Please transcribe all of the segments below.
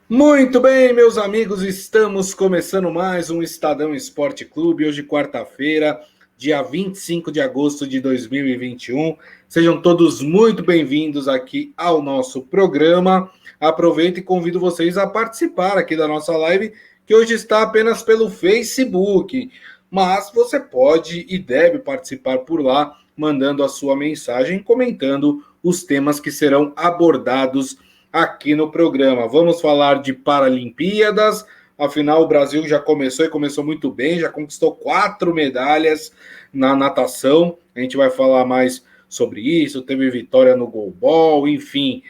Muito bem, meus amigos, estamos começando mais um Estadão Esporte Clube, hoje quarta-feira, dia 25 de agosto de 2021. Sejam todos muito bem-vindos aqui ao nosso programa. Aproveito e convido vocês a participar aqui da nossa live, que hoje está apenas pelo Facebook, mas você pode e deve participar por lá, mandando a sua mensagem, comentando os temas que serão abordados aqui no programa. Vamos falar de Paralimpíadas. Afinal, o Brasil já começou e começou muito bem, já conquistou 4 medalhas na natação. A gente vai falar mais sobre isso. Teve vitória no goalball, enfim,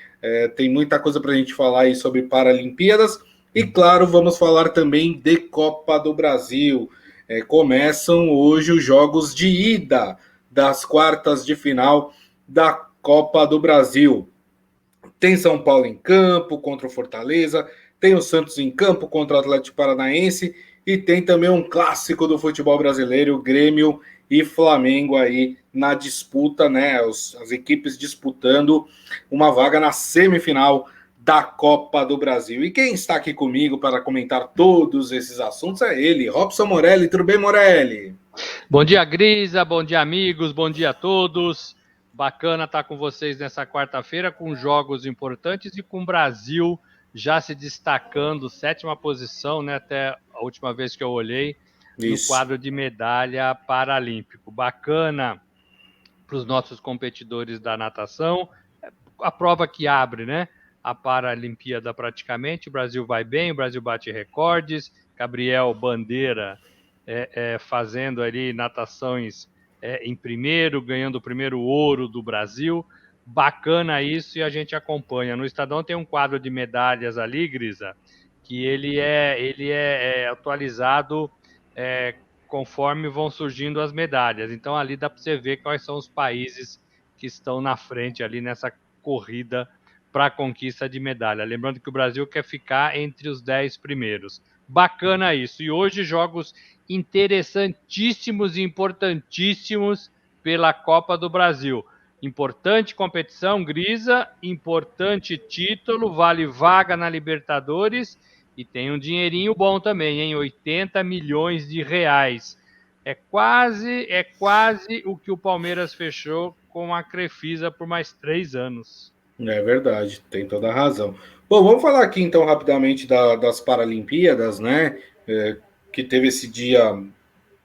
tem muita coisa para a gente falar aí sobre Paralimpíadas. E claro, vamos falar também de Copa do Brasil. Começam hoje os jogos de ida das quartas de final da Copa do Brasil. Tem São Paulo em campo contra o Fortaleza, tem o Santos em campo contra o Atlético Paranaense e tem também um clássico do futebol brasileiro, Grêmio e Flamengo aí na disputa, né? As equipes disputando uma vaga na semifinal da Copa do Brasil. E quem está aqui comigo para comentar todos esses assuntos é ele, Robson Morelli. Tudo bem, Morelli? Bom dia, Grisa, bom dia, amigos, bom dia a todos. Bacana estar com vocês nessa quarta-feira com jogos importantes e com o Brasil já se destacando, sétima posição, né, até a última vez que eu olhei, no Isso. quadro de medalha paralímpico. Bacana para os nossos competidores da natação, a prova que abre, né, a Paralimpíada praticamente. O Brasil vai bem, o Brasil bate recordes, Gabriel Bandeira fazendo ali natações em primeiro, ganhando o primeiro ouro do Brasil. Bacana isso e a gente acompanha. No Estadão tem um quadro de medalhas ali, Grisa, que ele é atualizado conforme vão surgindo as medalhas. Então ali dá para você ver quais são os países que estão na frente ali nessa corrida para a conquista de medalha. Lembrando que o Brasil quer ficar entre os 10 primeiros. Bacana isso. E hoje jogos interessantíssimos e importantíssimos pela Copa do Brasil. Importante competição, Grisa, importante título, vale vaga na Libertadores e tem um dinheirinho bom também, hein? 80 milhões de reais. É quase o que o Palmeiras fechou com a Crefisa por mais 3 anos. É verdade, tem toda a razão. Bom, vamos falar aqui então rapidamente das Paralimpíadas, né? Que teve esse dia,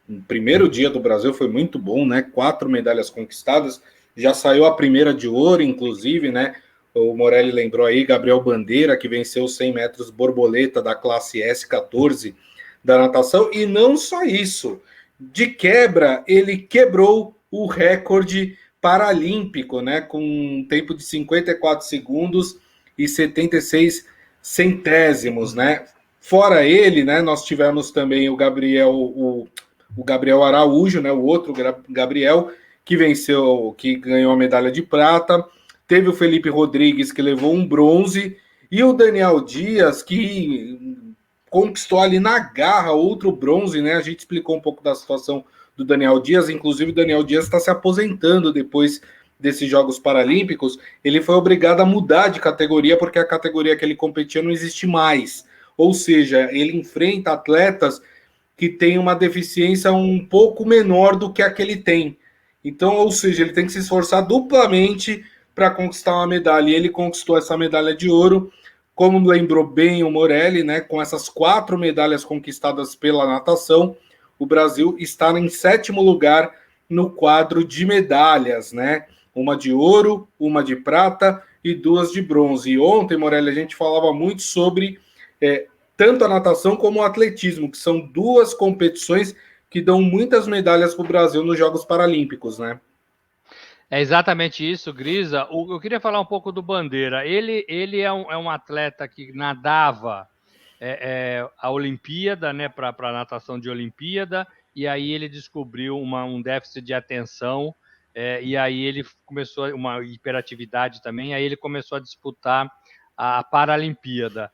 o primeiro dia do Brasil foi muito bom, né? 4 medalhas conquistadas, já saiu a primeira de ouro, inclusive, né? O Morelli lembrou aí, Gabriel Bandeira, que venceu os 100 metros borboleta da classe S14 da natação, e não só isso, de quebra, ele quebrou o recorde paralímpico, né, com um tempo de 54 segundos e 76 centésimos, né? Fora ele, né, nós tivemos também o Gabriel Araújo, né, o outro Gabriel, que venceu, que ganhou a medalha de prata. Teve o Felipe Rodrigues, que levou um bronze, e o Daniel Dias, que conquistou ali na garra outro bronze, né? A gente explicou um pouco da situação do Daniel Dias, inclusive o Daniel Dias está se aposentando depois desses Jogos Paralímpicos. Ele foi obrigado a mudar de categoria porque a categoria que ele competia não existe mais. Ou seja, ele enfrenta atletas que têm uma deficiência um pouco menor do que a que ele tem. Então, ou seja, ele tem que se esforçar duplamente para conquistar uma medalha. E ele conquistou essa medalha de ouro, como lembrou bem o Morelli, né, com essas 4 medalhas conquistadas pela natação, o Brasil está em sétimo lugar no quadro de medalhas, né? Uma de ouro, uma de prata e 2 de bronze. E ontem, Morelli, a gente falava muito sobre tanto a natação como o atletismo, que são 2 competições que dão muitas medalhas para o Brasil nos Jogos Paralímpicos, né? É exatamente isso, Grisa. Eu queria falar um pouco do Bandeira. Ele é um atleta que nadava a Olimpíada, né, para a natação de Olimpíada, e aí ele descobriu um déficit de atenção, e aí ele começou uma hiperatividade também, aí ele começou a disputar a Paralimpíada.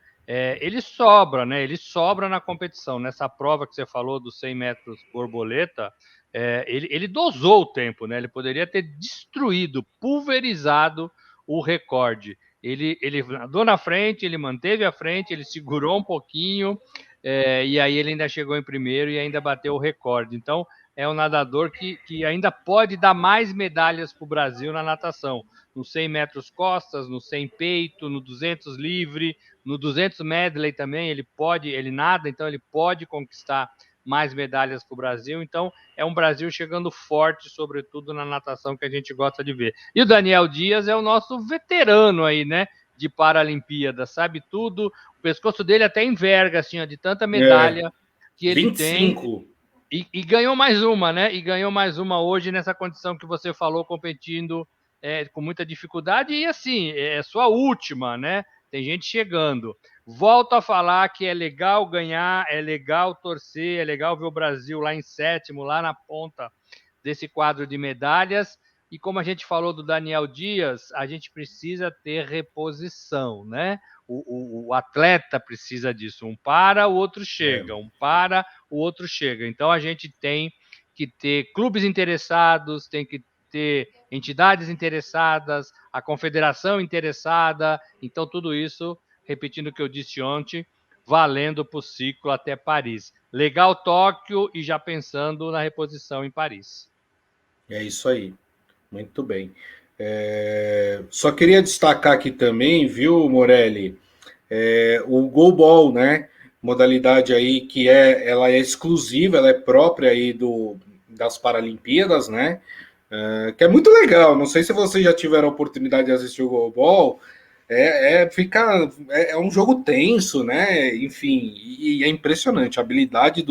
Ele sobra, né? Ele sobra na competição. Nessa prova que você falou dos 100 metros borboleta, ele dosou o tempo, né? Ele poderia ter destruído, pulverizado o recorde. Ele nadou na frente, ele manteve a frente, ele segurou um pouquinho, e aí ele ainda chegou em primeiro e ainda bateu o recorde. Então, é um nadador que ainda pode dar mais medalhas para o Brasil na natação. No 100 metros costas, no 100 peito, no 200 livre, no 200 medley também, ele nada, então ele pode conquistar mais medalhas para o Brasil. Então, é um Brasil chegando forte, sobretudo na natação que a gente gosta de ver. E o Daniel Dias é o nosso veterano aí, né? De Paralimpíada, sabe tudo. O pescoço dele até enverga, assim, ó, de tanta medalha que ele 25. tem. E ganhou mais uma, né? E ganhou mais uma hoje nessa condição que você falou, competindo com muita dificuldade. E assim, é sua última, né? Tem gente chegando. Volto a falar que é legal ganhar, é legal torcer, é legal ver o Brasil lá em sétimo, lá na ponta desse quadro de medalhas. E como a gente falou do Daniel Dias, a gente precisa ter reposição, né? O atleta precisa disso. Um para, o outro chega. Um para, o outro chega. Então a gente tem que ter clubes interessados, tem que ter entidades interessadas, a confederação interessada. Então tudo isso, repetindo o que eu disse ontem, valendo para o ciclo até Paris. Legal Tóquio e já pensando na reposição em Paris. É isso aí. Muito bem. Só queria destacar aqui também, viu, Morelli, o goalball, né? Modalidade aí que ela é exclusiva, ela é própria aí das Paralimpíadas, né? Que é muito legal. Não sei se vocês já tiveram a oportunidade de assistir o goalball. É um jogo tenso, né? Enfim, e é impressionante a habilidade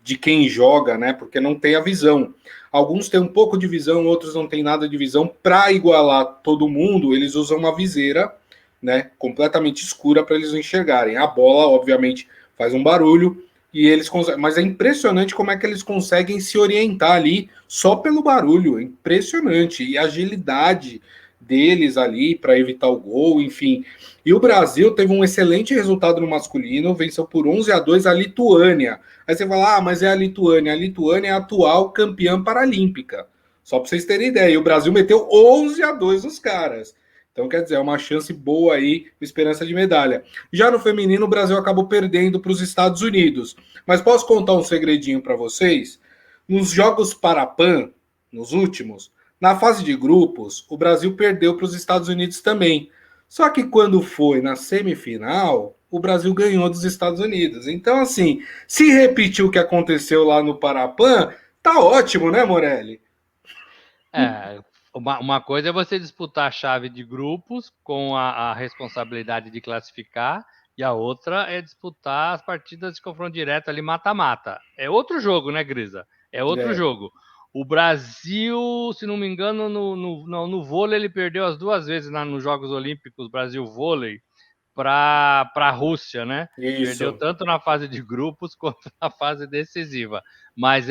de quem joga, né? Porque não tem a visão. Alguns têm um pouco de visão, outros não têm nada de visão. Para igualar todo mundo, eles usam uma viseira, né? Completamente escura para eles enxergarem. A bola, obviamente, faz um barulho e eles conseguem. Mas é impressionante como é que eles conseguem se orientar ali só pelo barulho. É impressionante. E a agilidade deles ali para evitar o gol, enfim. E o Brasil teve um excelente resultado no masculino, venceu por 11-2 a Lituânia. Aí você fala, mas é a Lituânia. A Lituânia é a atual campeã paralímpica. Só para vocês terem ideia. E o Brasil meteu 11-2 nos caras. Então, quer dizer, é uma chance boa aí, esperança de medalha. Já no feminino, o Brasil acabou perdendo para os Estados Unidos. Mas posso contar um segredinho para vocês? Nos Jogos Parapan, nos últimos, na fase de grupos, o Brasil perdeu para os Estados Unidos também. Só que quando foi na semifinal, o Brasil ganhou dos Estados Unidos. Então, assim, se repetir o que aconteceu lá no Parapan, tá ótimo, né, Morelli? Uma coisa é você disputar a chave de grupos com a responsabilidade de classificar, e a outra é disputar as partidas de confronto direto ali, mata-mata. É outro jogo, né, Grisa? É outro jogo. O Brasil, se não me engano, no vôlei ele perdeu as duas vezes nos Jogos Olímpicos, Brasil vôlei, para a Rússia, né? Isso. Perdeu tanto na fase de grupos quanto na fase decisiva. Mas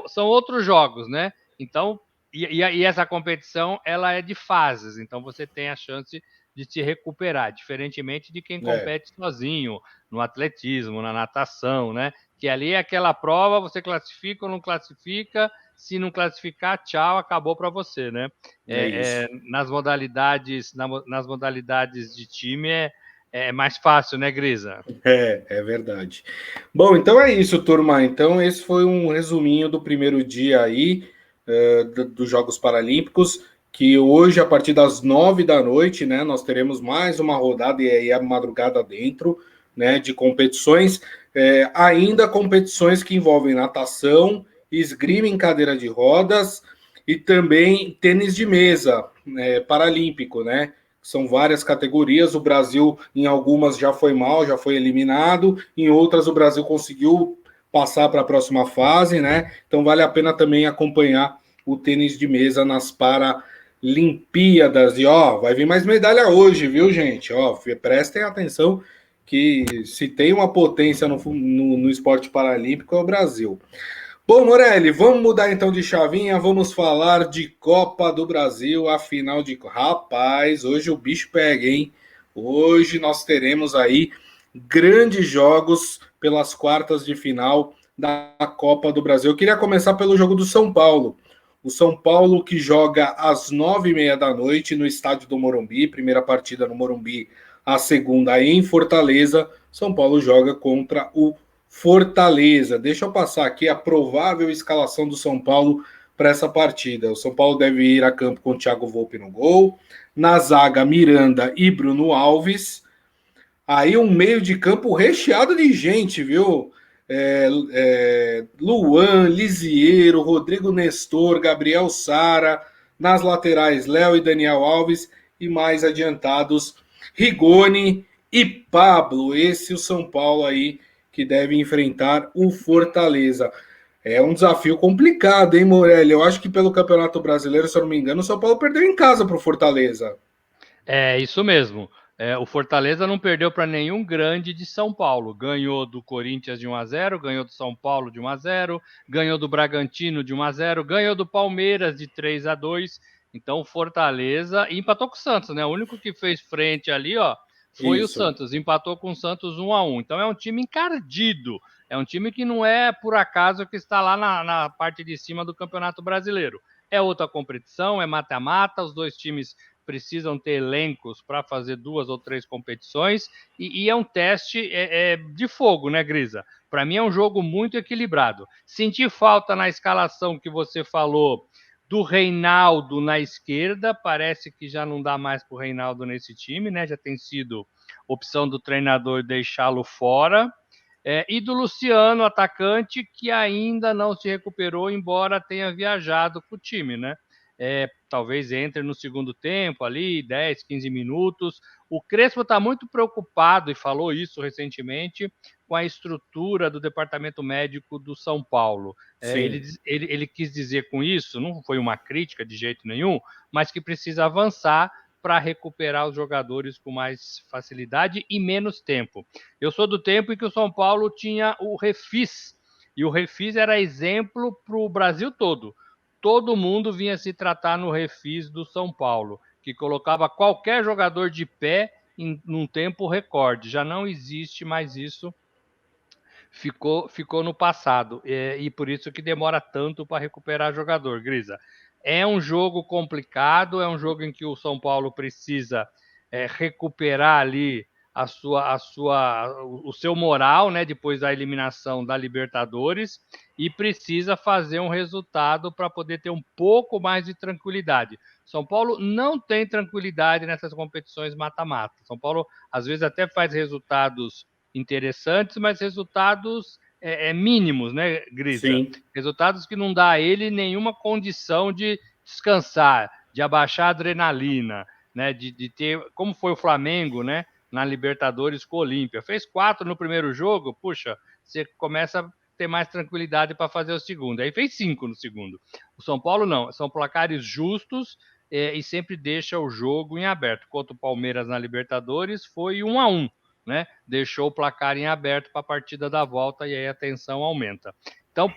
são outros jogos, né? Então, e essa competição ela é de fases, então você tem a chance de se recuperar, diferentemente de quem compete sozinho, no atletismo, na natação, né? Que ali é aquela prova, você classifica ou não classifica, se não classificar, tchau, acabou para você, né? Nas modalidades de time é mais fácil, né, Grisa? É verdade. Bom, então é isso, turma. Então esse foi um resuminho do primeiro dia aí dos Jogos Paralímpicos, que hoje, a partir das 9 da noite, né, nós teremos mais uma rodada e aí a madrugada dentro, né, de competições, ainda competições que envolvem natação, esgrima em cadeira de rodas e também tênis de mesa paralímpico, né? São várias categorias. O Brasil, em algumas, já foi mal, já foi eliminado. Em outras, o Brasil conseguiu passar para a próxima fase, né? Então, vale a pena também acompanhar o tênis de mesa nas Paralimpíadas. E, vai vir mais medalha hoje, viu, gente? Prestem atenção que se tem uma potência no esporte paralímpico é o Brasil. Bom, Morelli, vamos mudar então de chavinha, vamos falar de Copa do Brasil, a final de... Rapaz, hoje o bicho pega, hein? Hoje nós teremos aí grandes jogos pelas quartas de final da Copa do Brasil. Eu queria começar pelo jogo do São Paulo. O São Paulo que joga às 9h30 da noite no estádio do Morumbi, primeira partida no Morumbi, a segunda em Fortaleza. São Paulo joga contra o Fortaleza. Deixa eu passar aqui a provável escalação do São Paulo para essa partida. O São Paulo deve ir a campo com o Thiago Volpe no gol. Na zaga, Miranda e Bruno Alves. Aí um meio de campo recheado de gente, viu? Luan, Lisiero, Rodrigo Nestor, Gabriel Sara. Nas laterais, Léo e Daniel Alves. E mais adiantados, Rigoni e Pablo. Esse é o São Paulo aí que deve enfrentar o Fortaleza. É um desafio complicado, hein, Morelli? Eu acho que pelo Campeonato Brasileiro, se eu não me engano, o São Paulo perdeu em casa para o Fortaleza. É isso mesmo. O Fortaleza não perdeu para nenhum grande de São Paulo. Ganhou do Corinthians de 1-0, ganhou do São Paulo de 1-0, ganhou do Bragantino de 1-0, ganhou do Palmeiras de 3-2. Então o Fortaleza empatou com o Santos, né? O único que fez frente ali, ó, foi o Isso. Santos. Empatou com o Santos 1-1. Então é um time encardido. É um time que não é por acaso que está lá na parte de cima do Campeonato Brasileiro. É outra competição, é mata-mata, os dois times precisam ter elencos para fazer 2 ou 3 competições e é um teste de fogo, né, Grisa? Para mim é um jogo muito equilibrado. Senti falta na escalação que você falou do Reinaldo na esquerda, parece que já não dá mais para o Reinaldo nesse time, né? Já tem sido opção do treinador deixá-lo fora. E do Luciano, atacante, que ainda não se recuperou, embora tenha viajado com o time, né? Talvez entre no segundo tempo ali, 10, 15 minutos. O Crespo está muito preocupado, e falou isso recentemente, com a estrutura do departamento médico do São Paulo. Ele quis dizer com isso, não foi uma crítica de jeito nenhum, mas que precisa avançar para recuperar os jogadores com mais facilidade e menos tempo. Eu sou do tempo em que o São Paulo tinha o Refis, e o Refis era exemplo para o Brasil todo. Todo mundo vinha se tratar no Refis do São Paulo, que colocava qualquer jogador de pé num tempo recorde. Já não existe mais isso, ficou no passado, e por isso que demora tanto para recuperar jogador, Grisa. É um jogo complicado, é um jogo em que o São Paulo precisa recuperar ali o seu moral, né, depois da eliminação da Libertadores, e precisa fazer um resultado para poder ter um pouco mais de tranquilidade. São Paulo não tem tranquilidade nessas competições mata-mata. São Paulo às vezes até faz resultados interessantes, mas resultados mínimos, né, Grisa? Sim. Resultados que não dá a ele nenhuma condição de descansar, de abaixar a adrenalina, né, de ter, como foi o Flamengo, né, na Libertadores com o Olímpia. Fez 4 no primeiro jogo, puxa, você começa a ter mais tranquilidade para fazer o segundo. Aí fez 5 no segundo. O São Paulo não, são placares justos e sempre deixa o jogo em aberto. Contra o Palmeiras na Libertadores foi 1-1. Né? Deixou o placar em aberto para a partida da volta e aí a tensão aumenta. Então,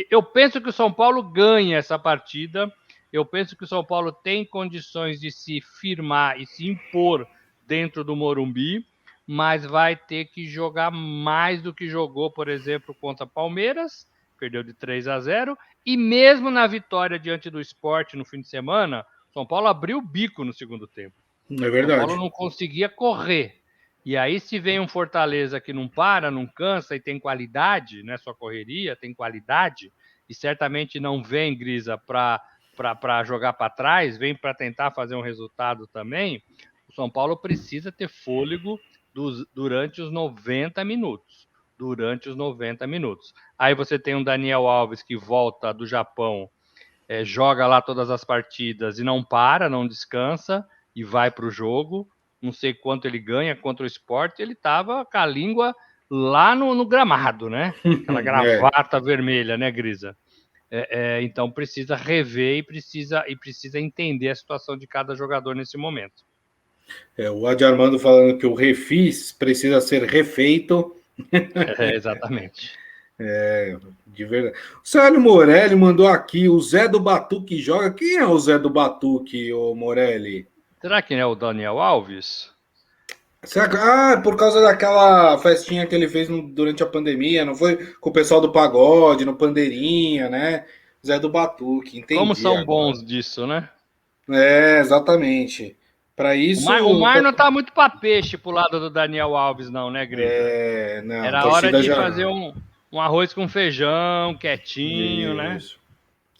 eu penso que o São Paulo ganha essa partida. Eu penso que o São Paulo tem condições de se firmar e se impor dentro do Morumbi, mas vai ter que jogar mais do que jogou, por exemplo, contra Palmeiras, perdeu de 3-0, e mesmo na vitória diante do Sport no fim de semana, São Paulo abriu o bico no segundo tempo. É São Paulo verdade. não conseguia correr. E aí, se vem um Fortaleza que não para, não cansa e tem qualidade, não é só correria, tem qualidade, e certamente não vem, Grisa, para jogar para trás, vem para tentar fazer um resultado também, o São Paulo precisa ter fôlego durante os 90 minutos. Durante os 90 minutos. Aí você tem um Daniel Alves que volta do Japão, joga lá todas as partidas e não para, não descansa e vai para o jogo. Não sei quanto ele ganha contra o Sport, ele estava com a língua lá no gramado, né? Aquela gravata vermelha, né, Grisa? Então precisa rever e precisa entender a situação de cada jogador nesse momento. O Adi Armando falando que o refis precisa ser refeito. Exatamente. De verdade. O Célio Morelli mandou aqui, o Zé do Batuque joga. Quem é o Zé do Batuque, o Morelli? Será que é o Daniel Alves? Por causa daquela festinha que ele fez durante a pandemia, não foi? Com o pessoal do pagode, no Pandeirinha, né? Zé do Batuque, Como entendi são agora. bons disso, né? É, exatamente. Para O isso, mar não tá muito para peixe pro lado do Daniel Alves, não, né, Grisa? não, a Era hora torcida de fazer já. um arroz com feijão, quietinho, né? Isso,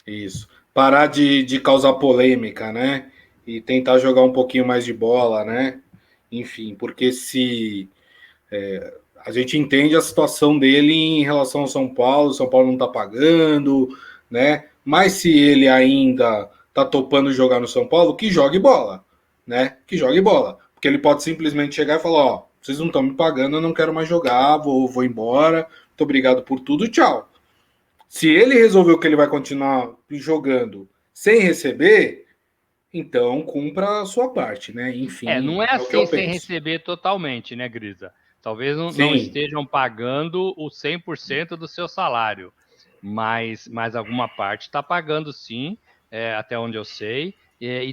isso. Parar de causar polêmica, né? E tentar jogar um pouquinho mais de bola, né? Enfim, porque se a gente entende a situação dele em relação ao São Paulo não tá pagando, né? Mas se ele ainda tá topando jogar no São Paulo, que jogue bola, né? Que jogue bola. Porque ele pode simplesmente chegar e falar, ó, vocês não estão me pagando, eu não quero mais jogar, vou embora, muito obrigado por tudo, tchau. Se ele resolveu que ele vai continuar jogando sem receber, então cumpra a sua parte, né? Não Enfim, é é o que assim eu sem penso. receber totalmente, né, Grisa? Talvez não Sim, estejam pagando o 100% do seu salário, mas alguma parte está pagando sim, até onde eu sei.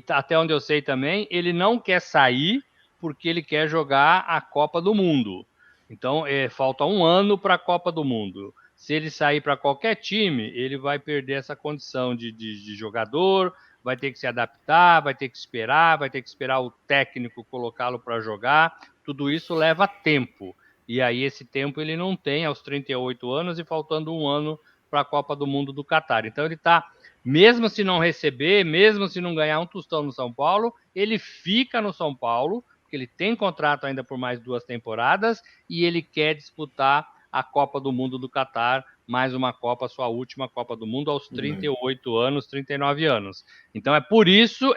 Até onde eu sei também, ele não quer sair porque ele quer jogar a Copa do Mundo. Então, falta um ano para a Copa do Mundo. Se ele sair para qualquer time, ele vai perder essa condição de jogador, vai ter que se adaptar, vai ter que esperar o técnico colocá-lo para jogar. Tudo isso leva tempo. E aí esse tempo ele não tem aos 38 anos e faltando um ano para a Copa do Mundo do Catar. Então ele está, mesmo se não receber, mesmo se não ganhar um tostão no São Paulo, ele fica no São Paulo, porque ele tem contrato ainda por mais 2 temporadas e ele quer disputar a Copa do Mundo do Catar, mais uma Copa, sua última Copa do Mundo aos 38 anos, 39 anos. Então é por isso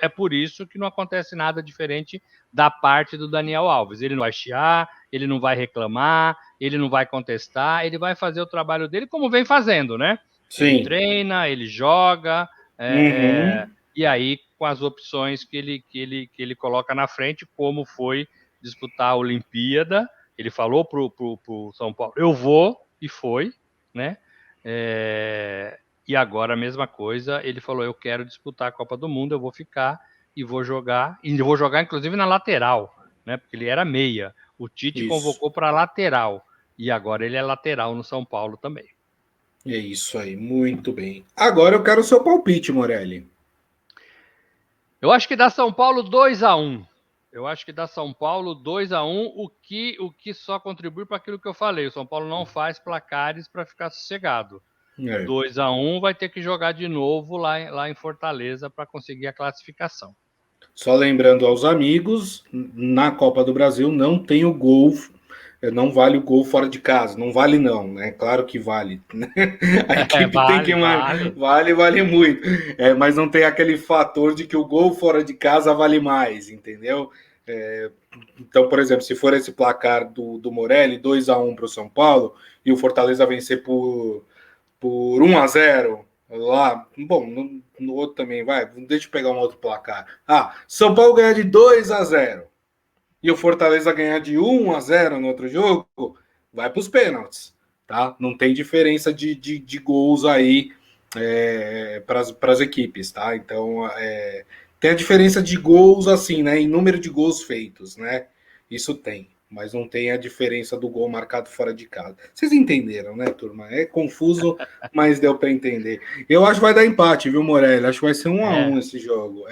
que não acontece nada diferente da parte do Daniel Alves. Ele não vai chiar, ele não vai reclamar, ele não vai contestar, ele vai fazer o trabalho dele como vem fazendo, né? Ele sim. treina, ele joga, Uhum. e aí com as opções que ele coloca na frente, como foi disputar a Olimpíada, ele falou pro São Paulo, eu vou, e foi, né? E agora a mesma coisa, ele falou, eu quero disputar a Copa do Mundo, eu vou ficar e vou jogar inclusive na lateral, né? Porque ele era meia. O Tite Isso. convocou para lateral e agora ele é lateral no São Paulo também. É isso aí, muito bem. Agora eu quero o seu palpite, Morelli. Eu acho que dá São Paulo 2-1. Eu acho que dá São Paulo 2-1, o que só contribui para aquilo que eu falei. O São Paulo não faz placares para ficar sossegado. É. 2-1 vai ter que jogar de novo lá em Fortaleza para conseguir a classificação. Só lembrando aos amigos, na Copa do Brasil não tem o gol, não vale o gol fora de casa, não vale não, né? Claro que vale. A equipe tem que Vale. vale muito, mas não tem aquele fator de que o gol fora de casa vale mais, entendeu? É, então, por exemplo, se for esse placar do Morelli, 2-1 para o São Paulo, e o Fortaleza vencer por 1-0 lá. Bom, no outro também vai. Deixa eu pegar um outro placar. São Paulo ganhar de 2-0 e o Fortaleza ganhar de 1-0 no outro jogo, vai para os pênaltis. Tá? Não tem diferença de gols aí para as equipes, tá? Então tem a diferença de gols assim, né? Em número de gols feitos, né? Isso tem, mas não tem a diferença do gol marcado fora de casa. Vocês entenderam, né, turma? É confuso, mas deu para entender. Eu acho que vai dar empate, viu, Morelli? Acho que vai ser 1-1 É, esse jogo.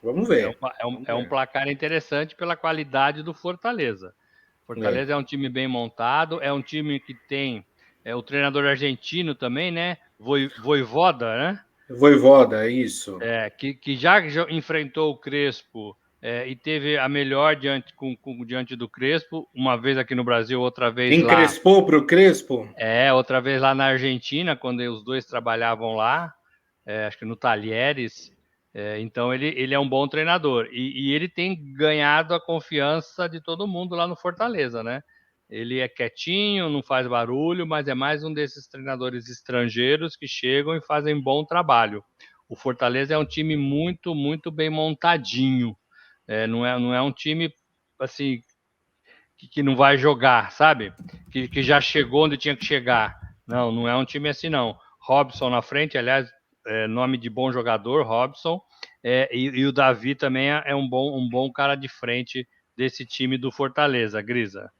Vamos é, um, ver. é um- Vamos é um ver. placar interessante pela qualidade do Fortaleza. É. Fortaleza é um time bem montado, é um time que tem o treinador argentino também, né? Voivoda, né? Voivoda, é isso. Que já enfrentou o Crespo e teve a melhor diante do Crespo, uma vez aqui no Brasil, Encrespou pro Crespo? outra vez lá na Argentina, quando os dois trabalhavam lá, acho que no Talheres. Então ele é um bom treinador e ele tem ganhado a confiança de todo mundo lá no Fortaleza, né? Ele é quietinho, não faz barulho, mas é mais um desses treinadores estrangeiros que chegam e fazem bom trabalho. O Fortaleza é um time muito, muito bem montadinho. Não é um time assim que não vai jogar, sabe? Que já chegou onde tinha que chegar. Não é um time assim, não. Robson na frente, aliás, nome de bom jogador, Robson. E o Davi também é um bom cara de frente desse time do Fortaleza, Grisa.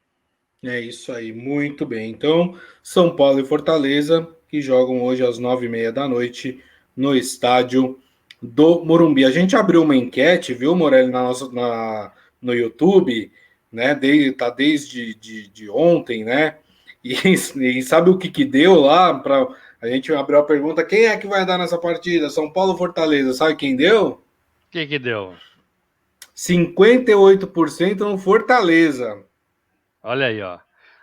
É isso aí, muito bem. Então, São Paulo e Fortaleza que jogam hoje às 9h30 da noite no estádio do Morumbi. A gente abriu uma enquete, viu, Morelli, no YouTube, né? Tá desde de ontem, né? E sabe o que deu lá? A gente abriu a pergunta: quem é que vai dar nessa partida? São Paulo ou Fortaleza? Sabe quem deu? O que deu? 58% no Fortaleza. Olha aí, ó.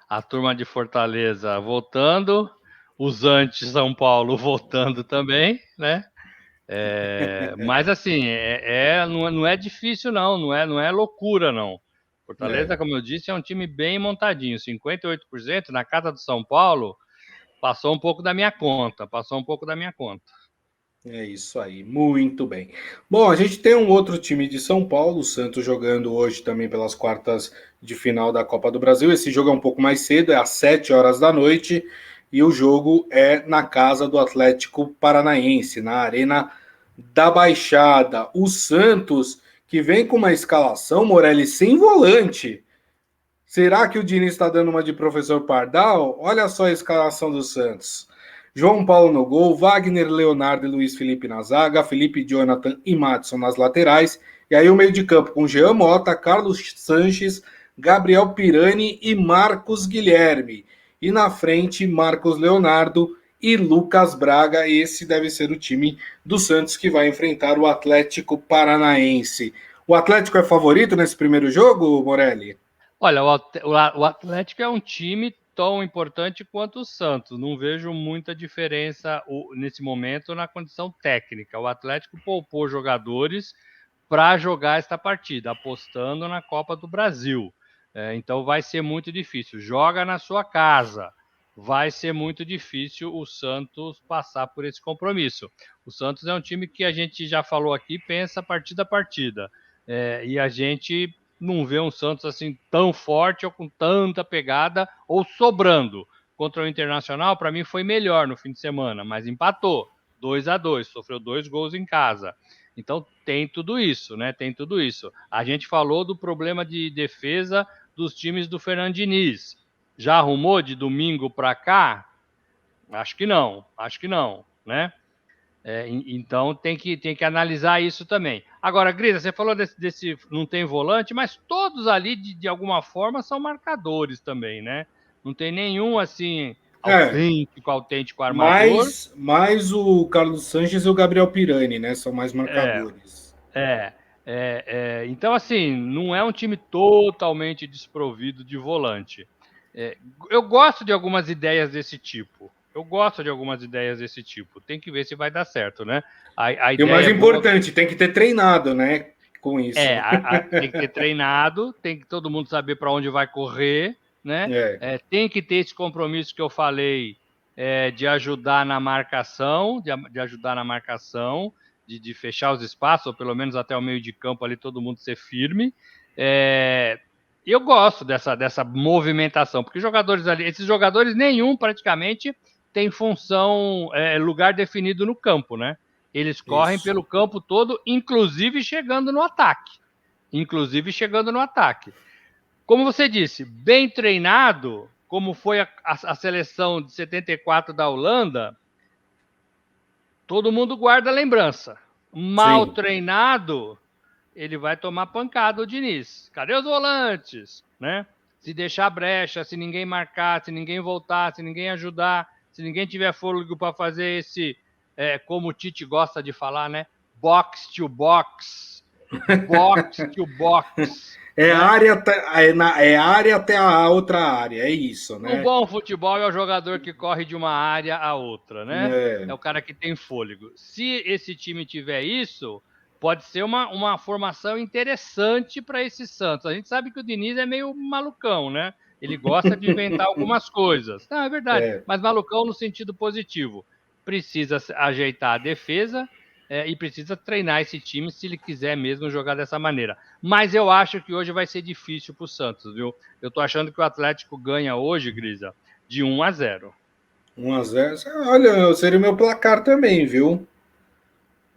A turma de Fortaleza voltando, os anti-São Paulo voltando também, né? Mas assim, não é difícil, não é loucura, não. Fortaleza, É. como eu disse, é um time bem montadinho. 58% na casa do São Paulo passou um pouco da minha conta. É isso aí, muito bem. Bom, a gente tem um outro time de São Paulo, o Santos, jogando hoje também pelas quartas de final da Copa do Brasil. Esse jogo é um pouco mais cedo, é às 7 horas da noite, e o jogo é na casa do Atlético Paranaense, na Arena da Baixada. O Santos, que vem com uma escalação, Morelli, sem volante. Será que o Diniz está dando uma de professor Pardal? Olha só a escalação do Santos. João Paulo no gol, Wagner, Leonardo e Luiz Felipe na zaga, Felipe, Jonathan e Madison nas laterais. E aí o meio de campo com Jean Mota, Carlos Sanches, Gabriel Pirani e Marcos Guilherme. E na frente, Marcos Leonardo e Lucas Braga. Esse deve ser o time do Santos que vai enfrentar o Atlético Paranaense. O Atlético é favorito nesse primeiro jogo, Morelli? Olha, o Atlético é um time tão importante quanto o Santos. Não vejo muita diferença nesse momento na condição técnica. O Atlético poupou jogadores para jogar esta partida, apostando na Copa do Brasil. Então vai ser muito difícil. Joga na sua casa. Vai ser muito difícil o Santos passar por esse compromisso. O Santos é um time que a gente já falou aqui, pensa partida a partida. E a gente não vê um Santos assim tão forte ou com tanta pegada ou sobrando. Contra o Internacional, para mim foi melhor no fim de semana, mas empatou 2-2, sofreu 2 gols em casa. Então tem tudo isso, né? Tem tudo isso. A gente falou do problema de defesa dos times do Fernando Diniz. Já arrumou de domingo para cá? Acho que não, né? Então tem que analisar isso também. Agora, Grisa, você falou desse não tem volante, mas todos ali, de alguma forma, são marcadores também, né? Não tem nenhum assim É, autêntico armador. mais o Carlos Sanches e o Gabriel Pirani, né? São mais É, marcadores. então, assim, não é um time totalmente desprovido de volante. Eu gosto de algumas ideias desse tipo. Tem que ver se vai dar certo, né? A E o mais ideia é boa. importante, tem que ter treinado, né? Com isso. Tem que ter treinado, tem que todo mundo saber para onde vai correr, né? É, Tem que ter esse compromisso que eu falei de ajudar na marcação, de fechar os espaços, ou pelo menos até o meio de campo ali, todo mundo ser firme. Eu gosto dessa movimentação, porque esses jogadores nenhum praticamente tem função, lugar definido no campo, né? Eles correm isso. pelo campo todo, inclusive chegando no ataque. Como você disse, bem treinado, como foi a seleção de 74 da Holanda, todo mundo guarda a lembrança. Mal Sim. treinado, ele vai tomar pancada, o Diniz. Cadê os volantes? Né? Se deixar brecha, se ninguém marcar, se ninguém voltar, se ninguém ajudar, se ninguém tiver fôlego para fazer esse, como o Tite gosta de falar, né? Box to box. Box to box. É Né? área, é área até a outra área, é isso, O né? bom futebol é o jogador que corre de uma área a outra, né? É, É o cara que tem fôlego. Se esse time tiver isso, pode ser uma formação interessante para esse Santos. A gente sabe que o Diniz é meio malucão, né? Ele gosta de inventar algumas coisas. Não, é verdade, é. mas malucão no sentido positivo. Precisa ajeitar a defesa, e precisa treinar esse time se ele quiser mesmo jogar dessa maneira. Mas eu acho que hoje vai ser difícil para o Santos, viu? Eu tô achando que o Atlético ganha hoje, Grisa, de 1-0. 1-0. Olha, seria o meu placar também, viu?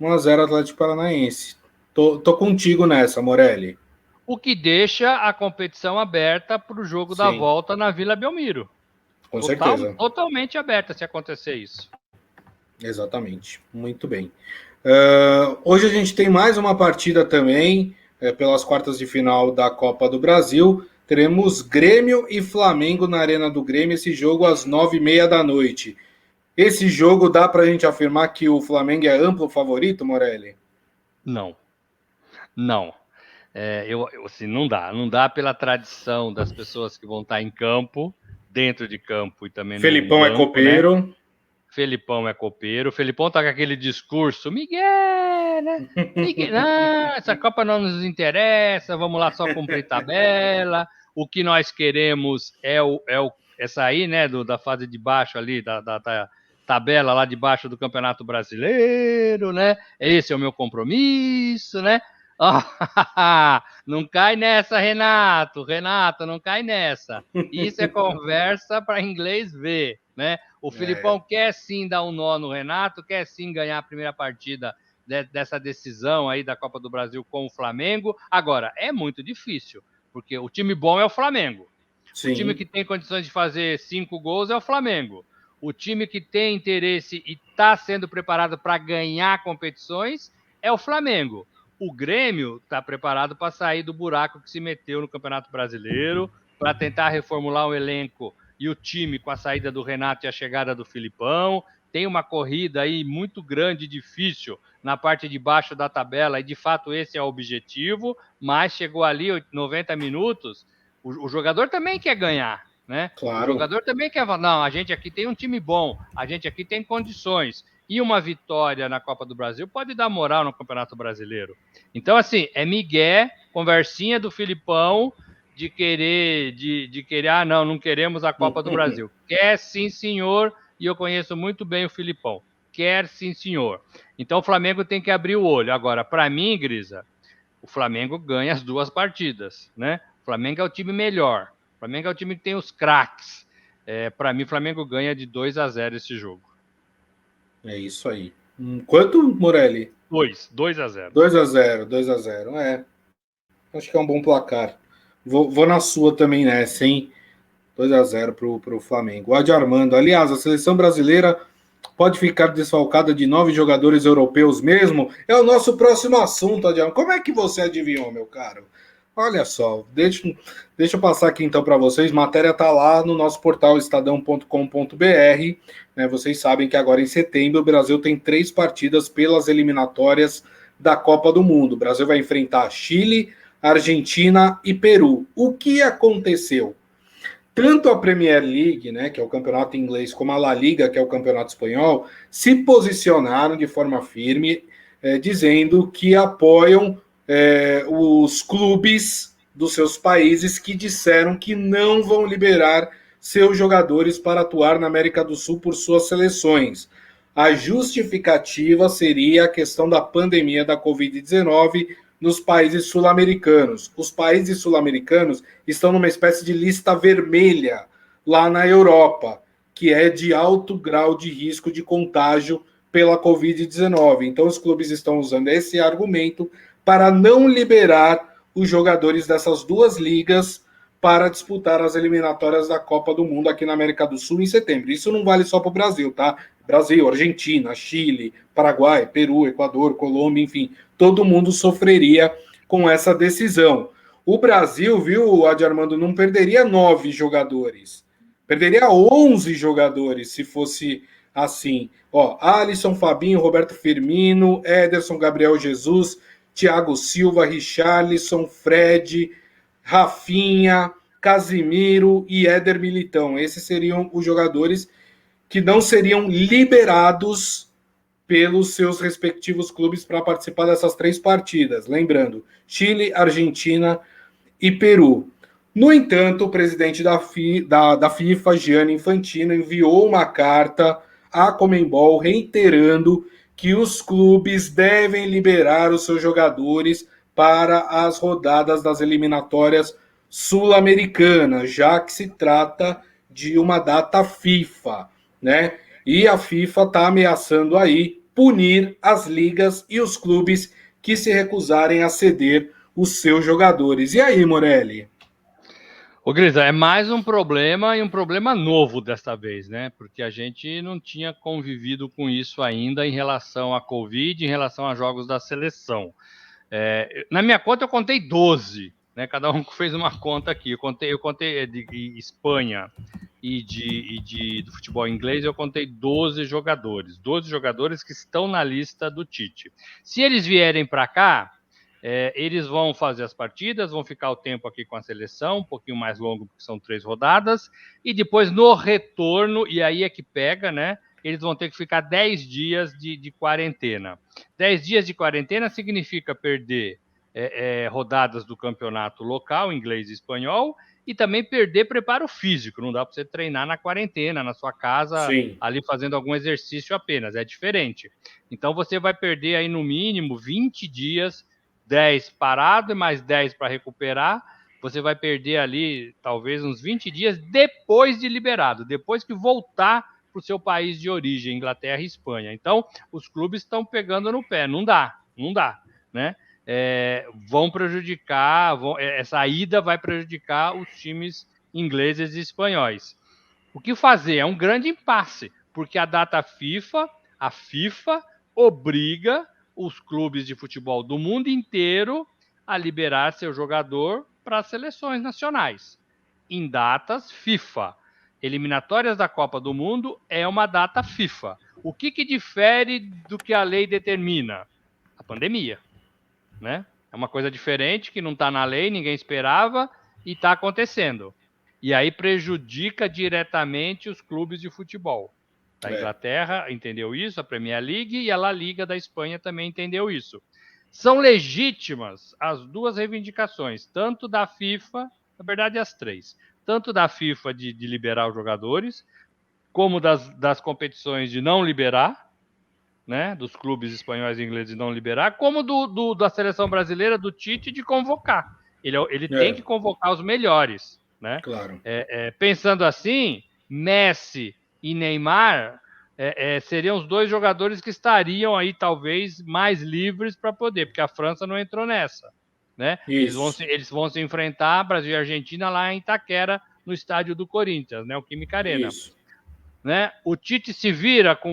1-0 Atlético Paranaense. Tô contigo nessa, Morelli. O que deixa a competição aberta para o jogo da Sim. volta na Vila Belmiro. Com certeza. Totalmente aberta se acontecer isso. Exatamente. Muito bem. Hoje a gente tem mais uma partida também, pelas quartas de final da Copa do Brasil. Teremos Grêmio e Flamengo na Arena do Grêmio, esse jogo às 9h30 da noite. Esse jogo dá para a gente afirmar que o Flamengo é amplo favorito, Morelli? Não. Assim, não dá pela tradição das pessoas que vão estar em campo, dentro de campo e também Felipão no banco, é copeiro. Né? Felipão é copeiro. O Felipão tá com aquele discurso, Miguel, né? Miguel, não, essa Copa não nos interessa, vamos lá só cumprir tabela. O que nós queremos é sair, né, da fase de baixo ali, da tabela lá de baixo do Campeonato Brasileiro, né? Esse é o meu compromisso, né? Não cai nessa, Renato, não cai nessa. Isso é conversa para inglês ver, né? O Filipão quer sim dar um nó no Renato, quer sim ganhar a primeira partida dessa decisão aí da Copa do Brasil com o Flamengo. Agora, é muito difícil, porque o time bom é o Flamengo. Sim. O time que tem condições de fazer 5 gols é o Flamengo. O time que tem interesse e está sendo preparado para ganhar competições é o Flamengo. O Grêmio está preparado para sair do buraco que se meteu no Campeonato Brasileiro, para tentar reformular o elenco e o time com a saída do Renato e a chegada do Filipão. Tem uma corrida aí muito grande e difícil na parte de baixo da tabela, e de fato esse é o objetivo, mas chegou ali 90 minutos, o jogador também quer ganhar, né? Claro. O jogador também quer falar, não, a gente aqui tem um time bom, a gente aqui tem condições, e uma vitória na Copa do Brasil pode dar moral no Campeonato Brasileiro. Então, assim, é migué, conversinha do Filipão, de querer, não queremos a Copa do Brasil. Quer sim, senhor, e eu conheço muito bem o Filipão. Quer sim, senhor. Então o Flamengo tem que abrir o olho. Agora, para mim, Grisa, o Flamengo ganha as 2 partidas, né? O Flamengo é o time melhor. O Flamengo é o time que tem os craques. Para mim, o Flamengo ganha de 2-0 esse jogo. É isso aí. Quanto, Morelli? 2-0. 2-0. Acho que é um bom placar. Vou na sua também nessa, hein? 2-0 pro Flamengo. O Adi Armando. Aliás, a seleção brasileira pode ficar desfalcada de 9 jogadores europeus mesmo? É o nosso próximo assunto, Adi Armando. Como é que você adivinhou, meu caro? Olha só, deixa eu passar aqui então para vocês. Matéria tá lá no nosso portal estadão.com.br. Né? Vocês sabem que agora em setembro o Brasil tem 3 partidas pelas eliminatórias da Copa do Mundo. O Brasil vai enfrentar Chile, Argentina e Peru. O que aconteceu? Tanto a Premier League, né, que é o campeonato inglês, como a La Liga, que é o campeonato espanhol, se posicionaram de forma firme, dizendo que apoiam os clubes dos seus países que disseram que não vão liberar seus jogadores para atuar na América do Sul por suas seleções. A justificativa seria a questão da pandemia da Covid-19 nos países sul-americanos. Os países sul-americanos estão numa espécie de lista vermelha lá na Europa, que é de alto grau de risco de contágio pela Covid-19. Então os clubes estão usando esse argumento para não liberar os jogadores dessas 2 ligas para disputar as eliminatórias da Copa do Mundo aqui na América do Sul em setembro. Isso não vale só para o Brasil, tá? Brasil, Argentina, Chile, Paraguai, Peru, Equador, Colômbia, enfim, todo mundo sofreria com essa decisão. O Brasil, viu, Adi Armando, não perderia 9 jogadores. Perderia 11 jogadores se fosse assim. Ó, Alisson, Fabinho, Roberto Firmino, Ederson, Gabriel Jesus, Thiago Silva, Richarlison, Fred, Rafinha, Casimiro e Éder Militão. Esses seriam os jogadores que não seriam liberados pelos seus respectivos clubes para participar dessas 3 partidas. Lembrando, Chile, Argentina e Peru. No entanto, o presidente da FIFA, Gianni Infantino, enviou uma carta à Conmebol reiterando que os clubes devem liberar os seus jogadores para as rodadas das eliminatórias sul-americanas, já que se trata de uma data FIFA, né? E a FIFA está ameaçando aí punir as ligas e os clubes que se recusarem a ceder os seus jogadores. E aí, Morelli? Ô, Grisa, é mais um problema e um problema novo desta vez, né? Porque a gente não tinha convivido com isso ainda em relação à Covid, em relação a jogos da seleção. Na minha conta eu contei 12, né? Cada um fez uma conta aqui. Eu contei de Espanha do futebol inglês, eu contei 12 jogadores. 12 jogadores que estão na lista do Tite. Se eles vierem para cá, eles vão fazer as partidas, vão ficar o tempo aqui com a seleção, um pouquinho mais longo, porque são 3 rodadas, e depois no retorno, e aí é que pega, né? Eles vão ter que ficar 10 dias de quarentena. 10 dias de quarentena significa perder rodadas do campeonato local, inglês e espanhol, e também perder preparo físico. Não dá para você treinar na quarentena, na sua casa, Sim. ali fazendo algum exercício apenas, é diferente. Então você vai perder aí no mínimo 20 dias, 10 parado e mais 10 para recuperar. Você vai perder ali talvez uns 20 dias depois de liberado, depois que voltar para o seu país de origem, Inglaterra e Espanha. Então, os clubes estão pegando no pé. Não dá, né? Vão prejudicar, essa ida vai prejudicar os times ingleses e espanhóis. O que fazer? É um grande impasse, porque a FIFA obriga os clubes de futebol do mundo inteiro a liberar seu jogador para as seleções nacionais, em datas FIFA. Eliminatórias da Copa do Mundo é uma data FIFA. O que difere do que a lei determina? A pandemia, né? É uma coisa diferente que não está na lei, ninguém esperava e está acontecendo. E aí prejudica diretamente os clubes de futebol. Da Inglaterra entendeu isso, a Premier League, e a La Liga da Espanha também entendeu isso. São legítimas as duas reivindicações, tanto da FIFA, na verdade as três, tanto da FIFA de liberar os jogadores, como das competições de não liberar, né, dos clubes espanhóis e ingleses de não liberar, como da seleção brasileira, do Tite, de convocar. Ele tem que convocar os melhores, né? Claro. Pensando assim, Messi e Neymar seriam os dois jogadores que estariam aí talvez mais livres para poder, porque a França não entrou nessa, né? Eles vão se enfrentar, Brasil e Argentina, lá em Itaquera, no estádio do Corinthians, né? O Química Arena. Isso. Né? O Tite se vira com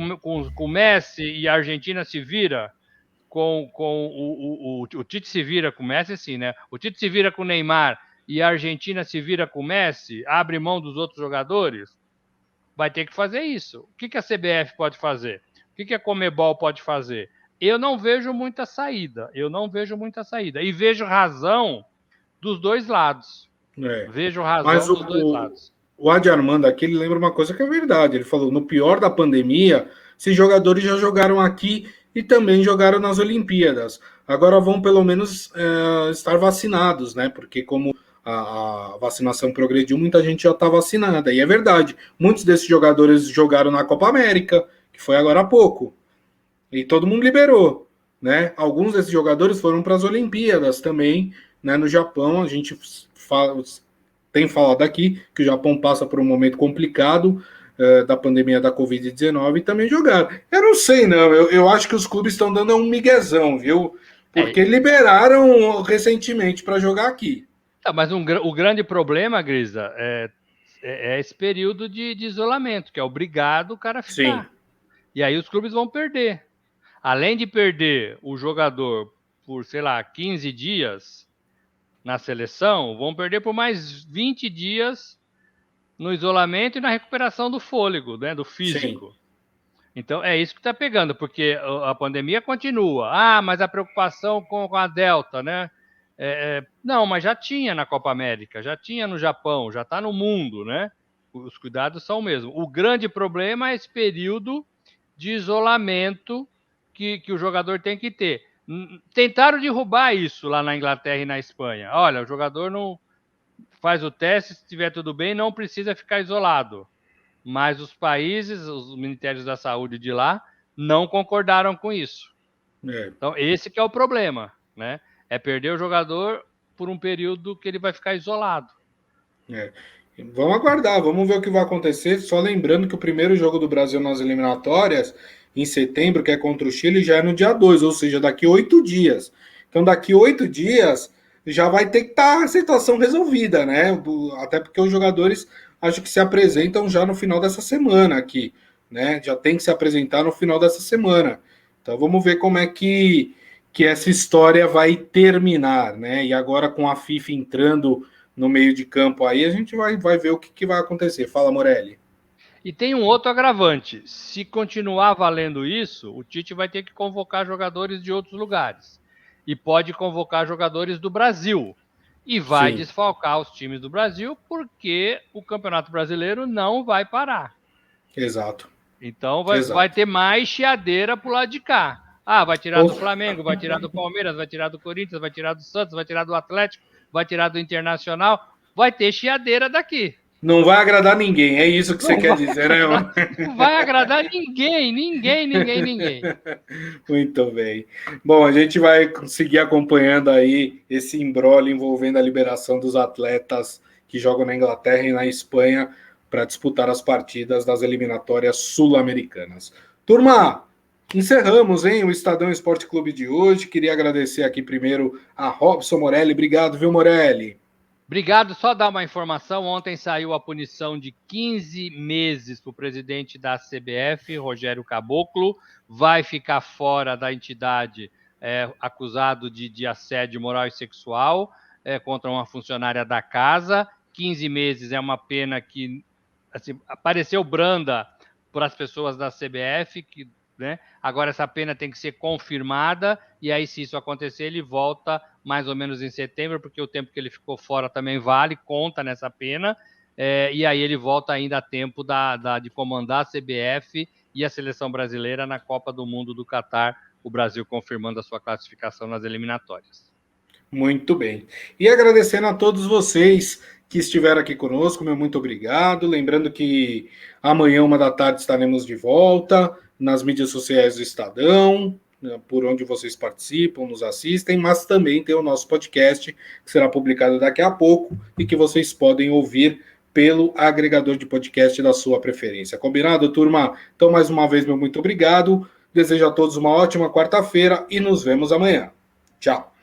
o Messi e a Argentina se vira com o Tite se vira com o Messi, sim, né? O Tite se vira com o Neymar e a Argentina se vira com o Messi, abre mão dos outros jogadores, vai ter que fazer isso. O que a CBF pode fazer? O que a Conmebol pode fazer? Eu não vejo muita saída. E vejo razão dos dois lados. Mas o Adi Armando aqui, ele lembra uma coisa que é verdade. Ele falou, no pior da pandemia, esses jogadores já jogaram aqui e também jogaram nas Olimpíadas. Agora vão pelo menos estar vacinados, né? Porque como a vacinação progrediu, muita gente já está vacinada. E é verdade, muitos desses jogadores jogaram na Copa América, que foi agora há pouco. E todo mundo liberou, né? Alguns desses jogadores foram para as Olimpíadas também, né? No Japão, a gente tem falado aqui que o Japão passa por um momento complicado da pandemia da Covid-19 e também jogaram. Eu não sei, não. Eu acho que os clubes estão dando um miguezão, viu? Porque liberaram recentemente para jogar aqui. Mas o grande problema, Grisa, é esse período de isolamento, que é obrigado o cara a ficar. Sim. E aí os clubes vão perder. Além de perder o jogador por, 15 dias na seleção, vão perder por mais 20 dias no isolamento e na recuperação do fôlego, né, do físico. Sim. Então é isso que está pegando, porque a pandemia continua. Mas a preocupação com a Delta, né? Não, mas já tinha na Copa América, já tinha no Japão, já está no mundo, né? Os cuidados são o mesmo. O grande problema é esse período de isolamento que o jogador tem que ter. Tentaram derrubar isso lá na Inglaterra e na Espanha. Olha, o jogador não faz o teste, se estiver tudo bem, não precisa ficar isolado. Mas os países, os ministérios da saúde de lá, não concordaram com isso. Então, esse que é o problema, né? É perder o jogador por um período que ele vai ficar isolado. Vamos aguardar, vamos ver o que vai acontecer. Só lembrando que o primeiro jogo do Brasil nas eliminatórias, em setembro, que é contra o Chile, já é no dia 2, ou seja, daqui 8 dias. Então, daqui 8 dias, já vai ter que estar a situação resolvida, né? Até porque os jogadores acho que se apresentam já no final dessa semana aqui, né? Já tem que se apresentar no final dessa semana. Então vamos ver como é que essa história vai terminar, né? E agora com a FIFA entrando no meio de campo aí, a gente vai ver o que vai acontecer. Fala, Morelli. E tem um outro agravante. Se continuar valendo isso, o Tite vai ter que convocar jogadores de outros lugares. E pode convocar jogadores do Brasil. E vai Sim, desfalcar os times do Brasil, porque o Campeonato Brasileiro não vai parar. exato. Então vai Exato. ter mais chiadeira pro lado de cá. Ah, vai tirar do Ou Flamengo, vai tirar do Palmeiras, vai tirar do Corinthians, vai tirar do Santos, vai tirar do Atlético, vai tirar do Internacional. Vai ter chiadeira daqui. não vai agradar ninguém, é isso que você Não quer vai dizer, né? agradar, não vai agradar ninguém, ninguém, ninguém, ninguém. Muito bem. Bom, a gente vai seguir acompanhando aí esse imbróglio envolvendo a liberação dos atletas que jogam na Inglaterra e na Espanha para disputar as partidas das eliminatórias sul-americanas. Turma, encerramos, hein, o Estadão Esporte Clube de hoje. Queria agradecer aqui primeiro a Robson Morelli. Obrigado, viu, Morelli? Obrigado. Só dar uma informação: ontem saiu a punição de 15 meses para o presidente da CBF, Rogério Caboclo. Vai ficar fora da entidade acusado de assédio moral e sexual contra uma funcionária da casa. 15 meses é uma pena que assim, pareceu branda para as pessoas da CBF, que, né? Agora essa pena tem que ser confirmada, e aí, se isso acontecer, ele volta mais ou menos em setembro, porque o tempo que ele ficou fora também vale, conta nessa pena, e aí ele volta ainda a tempo de comandar a CBF e a seleção brasileira na Copa do Mundo do Catar, o Brasil confirmando a sua classificação nas eliminatórias. Muito bem. E agradecendo a todos vocês que estiveram aqui conosco, meu muito obrigado. Lembrando que amanhã, 1 da tarde, estaremos de volta nas mídias sociais do Estadão, né, por onde vocês participam, nos assistem, mas também tem o nosso podcast, que será publicado daqui a pouco e que vocês podem ouvir pelo agregador de podcast da sua preferência. Combinado, turma? Então, mais uma vez, meu muito obrigado. Desejo a todos uma ótima quarta-feira e nos vemos amanhã. Tchau.